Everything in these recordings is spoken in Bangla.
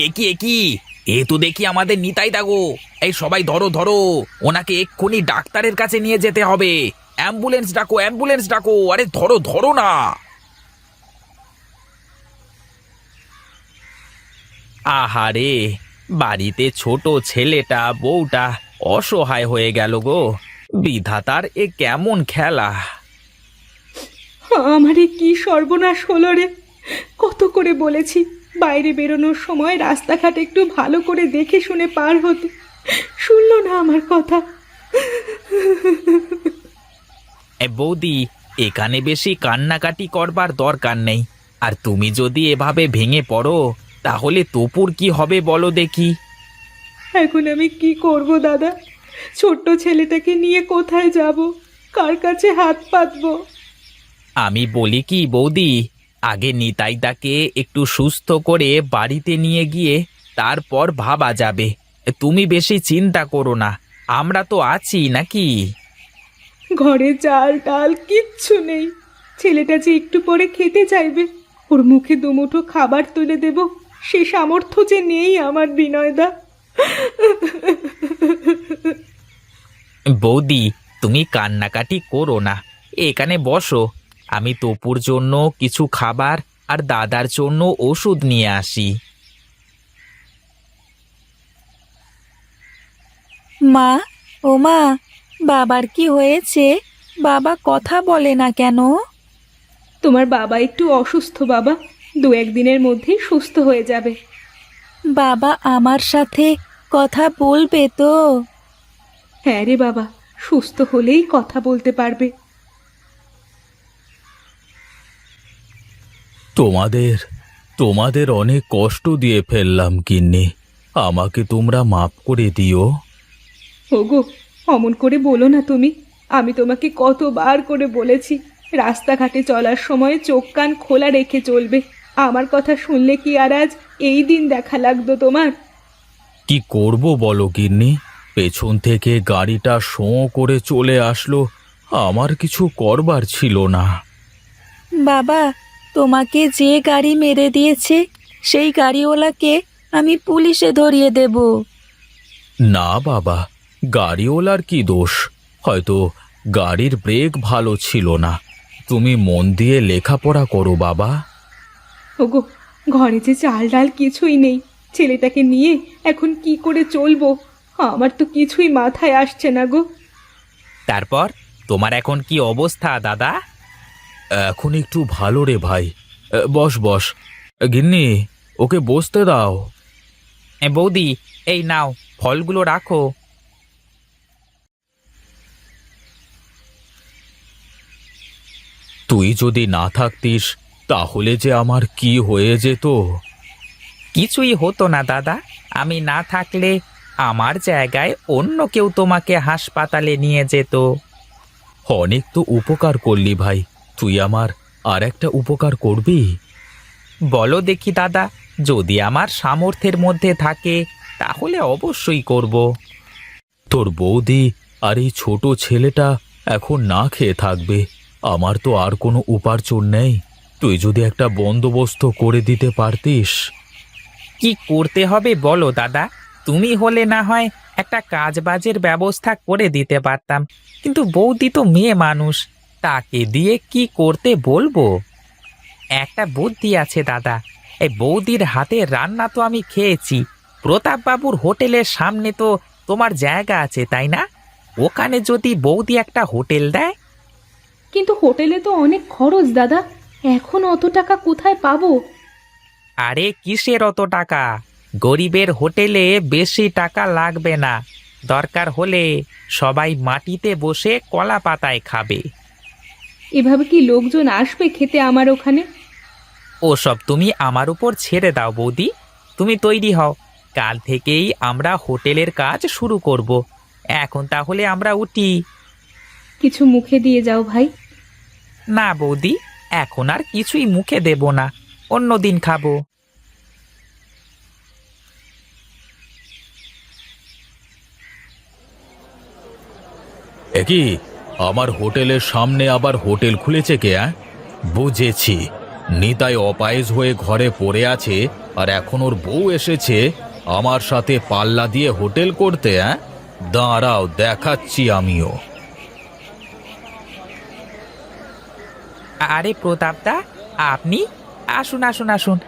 এ কি এ তো দেখি আমাদের নিতাই দাগো। এই সবাই ধরো ধরো, ওনাকে এক্ষুনি ডাক্তারের কাছে নিয়ে যেতে হবে। অ্যাম্বুলেন্স ডাকো, অ্যাম্বুলেন্স ডাকো, আরে ধরো ধরো না। আহারে, বাড়িতে ছোট ছেলেটা বউটা অসহায় হয়ে গেল গো। বিধাতার এ কেমন খেলা! আমারে কি সর্বনাশ হলো রে! কত করে বলেছি বাইরে বেরোনোর সময় রাস্তাঘাট একটু ভালো করে দেখে শুনে পার হতে, শুনলো না আমার কথা। বৌদি, এখানে বেশি কান্নাকাটি করবার দরকার নেই। আর তুমি যদি এভাবে ভেঙে পড়ো তাহলে তপুর কি হবে বলো দেখি। এখন আমি কি করব দাদা? ছোট্ট ছেলেটাকে নিয়ে কোথায় যাব? কার কাছে হাত পাতবো? আমি বলি কি বৌদি, আগে নিতাইদাকে একটু সুস্থ করে বাড়িতে নিয়ে গিয়ে তারপর ভাবা যাবে। তুমি বেশি চিন্তা করো না, আমরা তো আছি নাকি। ঘরে চাল ডাল কিচ্ছু নেই। ছেলেটা যে একটু পরে খেতে চাইবে, ওর মুখে দুমুঠো খাবার তুলে দেব সে সামর্থ্য যে নেই আমার বিনয়দা। বৌদি, তুমি কান্নাকাটি করো না, এখানে বসো। আমি তপুর জন্য কিছু খাবার আর দাদার জন্য ওষুধ নিয়ে আসি। মা, ও মা, বাবার কি হয়েছে? বাবা কথা বলে না কেন? তোমার বাবা একটু অসুস্থ বাবা, 2-1 দিনের মধ্যেই সুস্থ হয়ে যাবে। বাবা আমার সাথে কথা বলবে তো? হ্যাঁ রে বাবা, সুস্থ হলেই কথা বলতে পারবে। তোমাদের তোমাদের অনেক কষ্ট দিয়ে ফেললাম গিন্নি, আমাকে তোমরা মাপ করে দিও। ওগো, অমন করে বলো না তুমি। আমি তোমাকে কতবার করে বলেছি রাস্তাঘাটে চলার সময় চোখ কান খোলা রেখে চলবে। আমার কথা শুনলে কি আর আজ এই দিন দেখা লাগতো তোমার? কি করব বলো গিন্নি, পেছন থেকে গাড়িটা শোঁ করে চলে আসলো, আমার কিছু করবার ছিল না। বাবা, তোমাকে যে গাড়ি মেরে দিয়েছে সেই গাড়িওয়ালাকে আমি পুলিশে ধরিয়ে দেব। না বাবা, গাড়িওয়ালার কি দোষ? হয়তো গাড়ির ব্রেক ভালো ছিল না। তুমি মন দিয়ে লেখাপড়া করো বাবা। ওগো, ঘরে যে চাল ডাল কিছুই নেই, ছেলেটাকে নিয়ে এখন কি করে চলবো? আমার তো কিছুই মাথায় আসছে না গো। তারপর তোমার এখন কি অবস্থা দাদা? এখন একটু ভালো রে ভাই। বস বস, গিন্নি ওকে বসতে দাও। বৌদি, এই নাও, ফলগুলো রাখো। তুই যদি না থাকতিস তাহলে যে আমার কি হয়ে যেত। কিছুই হতো না দাদা, আমি না থাকলে আমার জায়গায় অন্য কেউ তোমাকে হাসপাতালে নিয়ে যেত। অনেক তো উপকার করলি ভাই, তুই আমার আর একটা উপকার করবি? বলো দেখি দাদা, যদি আমার সামর্থ্যের মধ্যে থাকে তাহলে অবশ্যই করব। তোর বৌদি আর এই ছোট ছেলেটা এখন না খেয়ে থাকবে, আমার তো আর কোনো উপার্জন নেই। তুই যদি একটা বন্দোবস্ত করে দিতে পারতিস। কি করতে হবে বলো দাদা? তুমি হলে না হয় একটা কাজবাজের ব্যবস্থা করে দিতে পারতাম, কিন্তু বৌদি তো মেয়ে মানুষ, তাকে দিয়ে কি করতে বলবো? একটা বুদ্ধি আছে দাদা, এই বৌদির হাতে রান্না তো আমি খেয়েছি। প্রতাপবাবুর হোটেলের সামনে তো তোমার জায়গা আছে তাই না? ওখানে যদি বৌদি একটা হোটেল দেয়। কিন্তু হোটেলে তো অনেক খরচ দাদা, এখন অত টাকা কোথায় পাবো? আরে কিসের অত টাকা? গরিবের হোটেলে বেশি টাকা লাগবে না, দরকার হলে সবাই মাটিতে বসে কলা পাতায় খাবে। এভাবে কি লোকজন আসবে খেতে আমার ওখানে? ওসব তুমি আমার উপর ছেড়ে দাও বৌদি, তুমি তৈরি হও, কাল থেকেই আমরা হোটেলের কাজ শুরু করব। এখন তাহলে আমরা উঠি। কিছু মুখে দিয়ে যাও ভাই। না বৌদি, এখন আর কিছুই মুখে দেব না, অন্য দিন খাবো। কি আমার হোটেলের সামনে আবার হোটেল খুলেছে কে? বুঝেছি, নিতাই অপায়েজ হয়ে ঘরে পড়ে আছে, আর এখন ওর বউ এসেছে আমার সাথে পাল্লা দিয়ে হোটেল করতে। দাঁড়াও, দেখাচ্ছি আমিও। আরে প্রতাপদা, আপনি আসুন আসুন আসুন।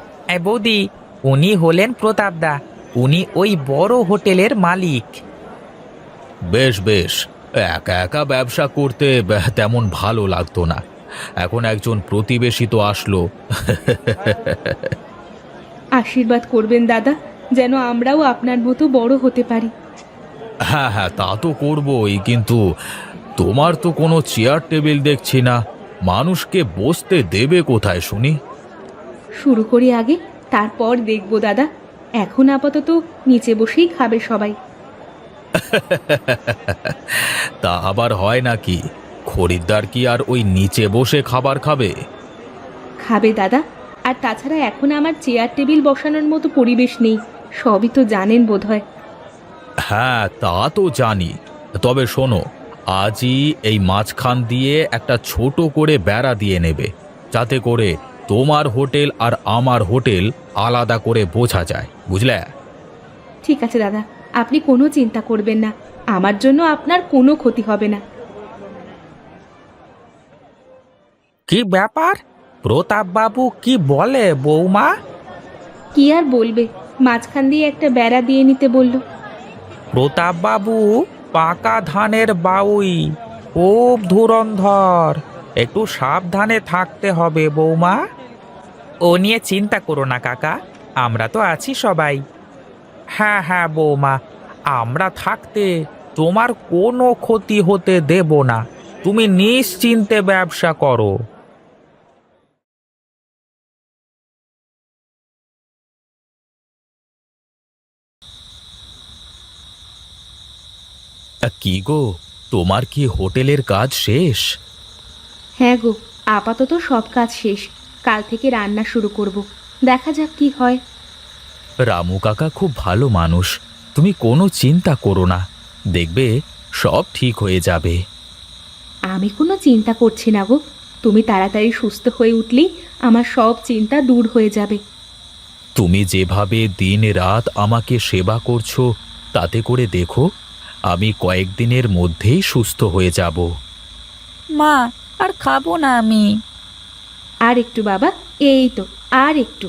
বৌদি, উনি হলেন প্রতাপদা। উনি ওই বড় হোটেলের মালিক। বেশ বেশ, একা একা ব্যবসা করতে তেমন ভালো লাগতো না। এখন একজন প্রতিবেশী তো আসলো। আশীর্বাদ করবেন দাদা, যেন আমরাও আপনার মতো বড় হতে পারি। হ্যাঁ হ্যাঁ, তা তো করবই, কিন্তু তোমার তো কোনো চেয়ার টেবিল দেখছি না। মানুষকে বসতে দেবে কোথায় শুনি? শুরু করি আগে, তারপর দেখব দাদা। এখন আপাতত নিচে বসেই খাবে সবাই। তা আবার হয় নাকি? খরিদ্দার কি আর ওই নিচে বসে খাবার খাবে? খাবে দাদা, আর তাছাড়া এখন আমার চেয়ার টেবিল বসানোর মতো পরিবেশ নেই, সবই তো জানেন বোধহয়। হ্যাঁ, তা তো জানি। তবে শোনো, আজই এই মাঝখান দিয়ে একটা ছোট করে বেড়া দিয়ে নেবে, যাতে করে তোমার হোটেল আর আমার হোটেল আলাদা করে বোঝা যায়, বুঝলে? ঠিক আছে দাদা, আপনি কোনো চিন্তা করবেন না, আমার জন্য আপনার কোনো ক্ষতি হবে না। কি ব্যাপার? প্রতাপ বাবু কি বলে বৌমা? কি আর বলবে, মাঝখান দিয়ে একটা বেড়া দিয়ে নিতে বলল। প্রতাপ বাবু পাকা ধানের বাউই, খুব ধুরন্ধর। একটু সাবধানে থাকতে হবে বৌমা। ও নিয়ে চিন্তা করো না কাকা, আমরা তো আছি সবাই। হ্যাঁ হ্যাঁ বৌমা, আমরা থাকতে তোমার কোনো ক্ষতি হতে দেব না। তুমি নিশ্চিন্তে ব্যবসা করো। কি গো, তোমার কি হোটেলের কাজ শেষ? হ্যাঁ গো, আপাতত সব কাজ শেষ। কাল থেকে রান্না শুরু করব, দেখা যাক কি হয়। রামু কাকা খুব ভালো মানুষ, তুমি কোনো চিন্তা করো না, দেখবে সব ঠিক হয়ে যাবে। আমি কোনো চিন্তা করছি না গো, তুমি তাড়াতাড়ি সুস্থ হয়ে উঠলেই আমার সব চিন্তা দূর হয়ে যাবে। তুমি যেভাবে দিন রাত আমাকে সেবা করছো, তাতে করে দেখো আমি কয়েকদিনের মধ্যেই সুস্থ হয়ে যাব। মা, আর খাবো না আমি। আর একটু বাবা, এই তো আর একটু।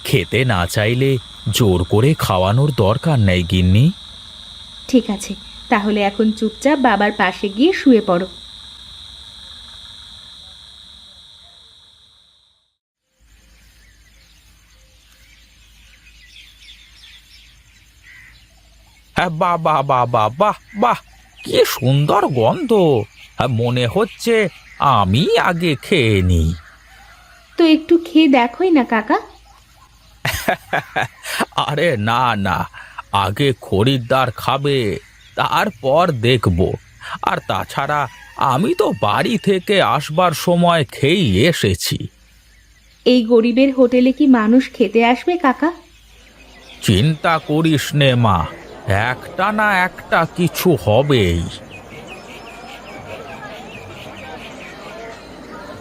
খেতে না চাইলে জোর করে খাওয়ানোর দরকার নেই গিন্নি। ঠিক আছে, তাহলে এখন চুপচাপ বাবার পাশে গিয়ে শুয়ে পড়ো। হ্যাঁ, বাহ বাহ বাহ বাহ বাহ বাহ, কি সুন্দর গন্ধ। হ্যাঁ, মনে হচ্ছে আমি আগে খেয়ে নিই। তো একটু খেয়ে দেখোই না কাকা। আরে না না, আগে খরিদ্দার খাবে, তারপর দেখব। আর তাছাড়া আমি তো বাড়ি থেকে আসবার সময় খেয়েই এসেছি। এই গরিবের হোটেলে কি মানুষ খেতে আসবে কাকা? চিন্তা করিস নে মা, একটা না একটা কিছু হবেই।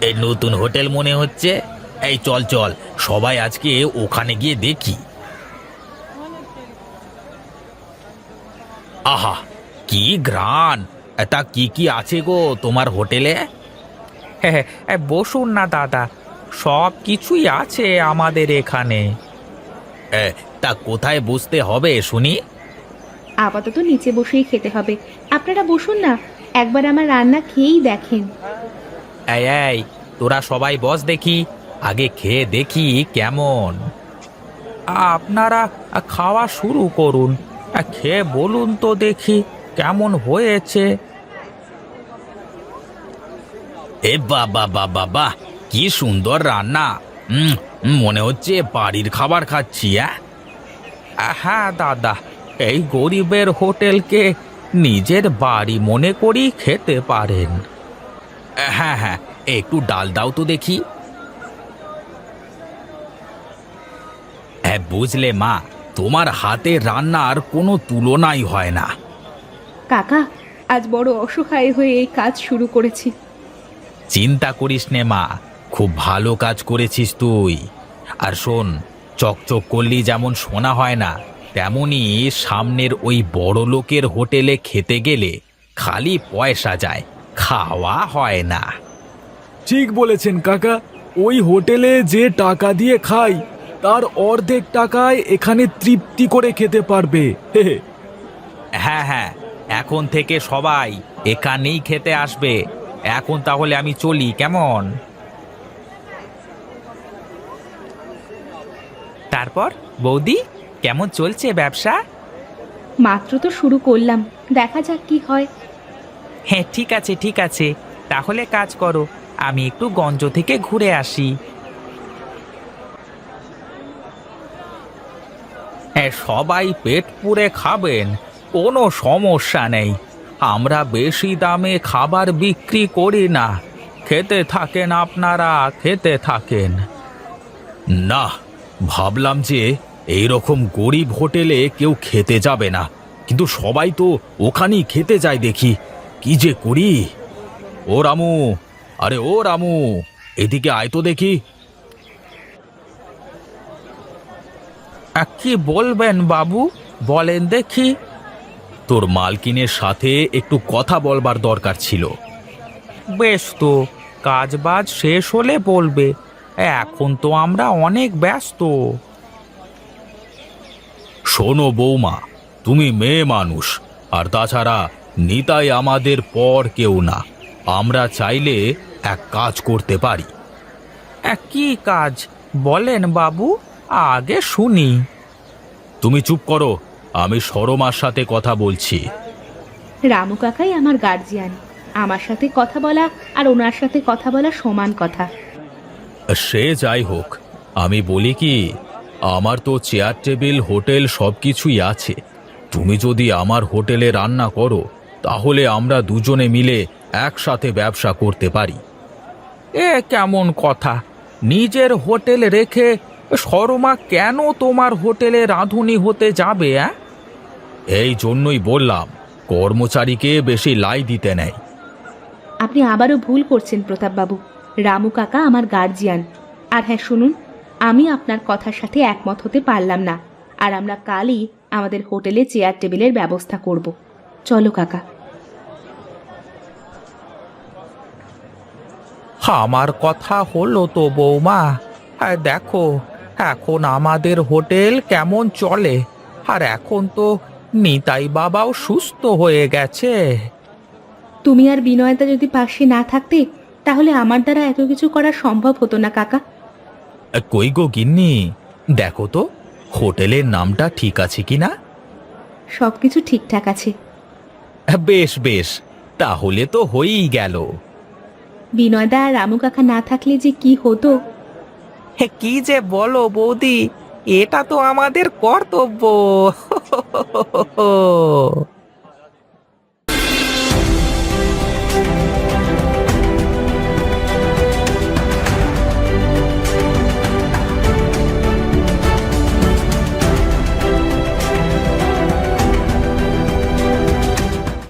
এই নতুন হোটেল মনে হচ্ছে। এই চল চল, সবাই আজকে ওখানে গিয়ে দেখি। আহা, কি ঘ্রাণ! তা কি কি আছে গো তোমার হোটেলে? হ্যাঁ, বসুন না দাদা, সব কিছুই আছে আমাদের এখানে। তা কোথায় বসতে হবে শুনি? আপাতত নিচে বসেই খেতে হবে, আপনারা বসুন না, একবার আমার রান্না খেয়েই দেখেন। এই এই, তোরা সবাই বস দেখি, আগে খেয়ে দেখি কেমন। আপনারা খাওয়া শুরু করুন, খেয়ে বলুন তো দেখি কেমন হয়েছে। এ বাবা বাবা বাহ, কি সুন্দর রান্না! মনে হচ্ছে বাড়ির খাবার খাচ্ছি। হ্যাঁ দাদা, এই গরিবের হোটেলকে নিজের বাড়ি মনে করি খেতে পারেন। হ্যাঁ হ্যাঁ, একটু ডাল দাও তো দেখি। হ্যাঁ, বুঝলে মা, তোমার হাতের রান্নার কোনো তুলনাই হয় না। কাকা, আজ বড় অসহায় হয়ে এই কাজ শুরু করেছি। চিন্তা করিস নে মা, খুব ভালো কাজ করেছিস তুই। আর শোন, চকচক করলি যেমন শোনা হয় না, তেমনি সামনের ওই বড় লোকের হোটেলে খেতে গেলে খালি পয়সা যায়, খাওয়া হয় না। ঠিক বলেছেন কাকা। ওই হোটেলে যে টাকা দিয়ে খাই তার অর্ধেক টাকায় এখানে তৃপ্তি করে খেতে পারবে। হে হে। হ্যাঁ হ্যাঁ, এখন থেকে সবাই এখানেই খেতে আসবে। এখন তাহলে আমি চলি, কেমন? তারপর বৌদি, কেমন চলছে ব্যবসা? মাত্র তো শুরু করলাম, দেখা যাক কি হয়। হ্যাঁ ঠিক আছে ঠিক আছে, তাহলে কাজ করো, আমি একটু গঞ্জ থেকে ঘুরে আসি। হ্যাঁ, সবাই পেট পুরে খাবেন, কোনো সমস্যা নেই। আমরা বেশি দামে খাবার বিক্রি করি না। খেতে থাকেন আপনারা, খেতে থাকেন। না, ভাবলাম যে এই রকম গরিব হোটেলে কেউ খেতে যাবে না, কিন্তু সবাই তো ওখানেই খেতে যায় দেখি। কি যে করি! ও রামু, আরে ও রামু, এদিকে আয় তো দেখি। কি বলবেন বাবু, বলেন দেখি। তোর মালকিনের সাথে একটু কথা বলবার দরকার ছিল। বেশ তো, কাজ বাজ শেষ হলে বলবে, এখন তো আমরা অনেক ব্যস্ত। শোনো বৌমা, তুমি মেয়ে মানুষ, আর তাছাড়া নিতাই আমাদের পর কেউ না। আমরা চাইলে এক কাজ করতে পারি। কি কাজ বলেন বাবু, আগে শুনি। তুমি চুপ করো, আমি সরমার সাথে কথা বলছি। রামু কাকাই আমার গার্জিয়ান, আমার সাথে কথা বলা আর ওনার সাথে কথা বলা সমান কথা। সে যাই হোক, আমি বলি কি, আমার তো চেয়ার টেবিল হোটেল সব কিছুই আছে। তুমি যদি আমার হোটেলে রান্না করো, তাহলে আমরা দুজনে মিলে একসাথে ব্যবসা করতে পারি। এ কেমন কথা? নিজের হোটেল রেখে শর্মা কেন তোমার হোটেলে রাঁধুনি হতে যাবে? এই জন্যই বললাম, কর্মচারীকে বেশি লাই দিতে নেই। আপনি আবারও ভুল করছেন প্রতাপবাবু। রামু কাকা আমার গার্জিয়ান। আর হ্যাঁ শুনুন, আমি আপনার কথার সাথে একমত হতে পারলাম না। আর আমরা কালই আমাদের হোটেলে চেয়ার টেবিলের ব্যবস্থা করব। চলো কাকা। আমার কথা হলো তো বৌমা। দেখো, এখন আমাদের হোটেল কেমন চলে। আর এখন তো নিতাই বাবাও সুস্থ হয়ে গেছে। তুমি আর বিনয়তা যদি পাশে না থাকতে, তাহলে আমার দ্বারা এত কিছু করা সম্ভব হতো না কাকা। কই গো গিন্নি, দেখো তো হোটেলের নামটা ঠিক আছে কিনা। সবকিছু ঠিকঠাক আছে। বেশ বেশ, তাহলে তো হয়েই গেল। বিনয়দা আর রামু কাকা না থাকলে যে কি হতো। কি যে বলো বৌদি, এটা তো আমাদের কর্তব্য।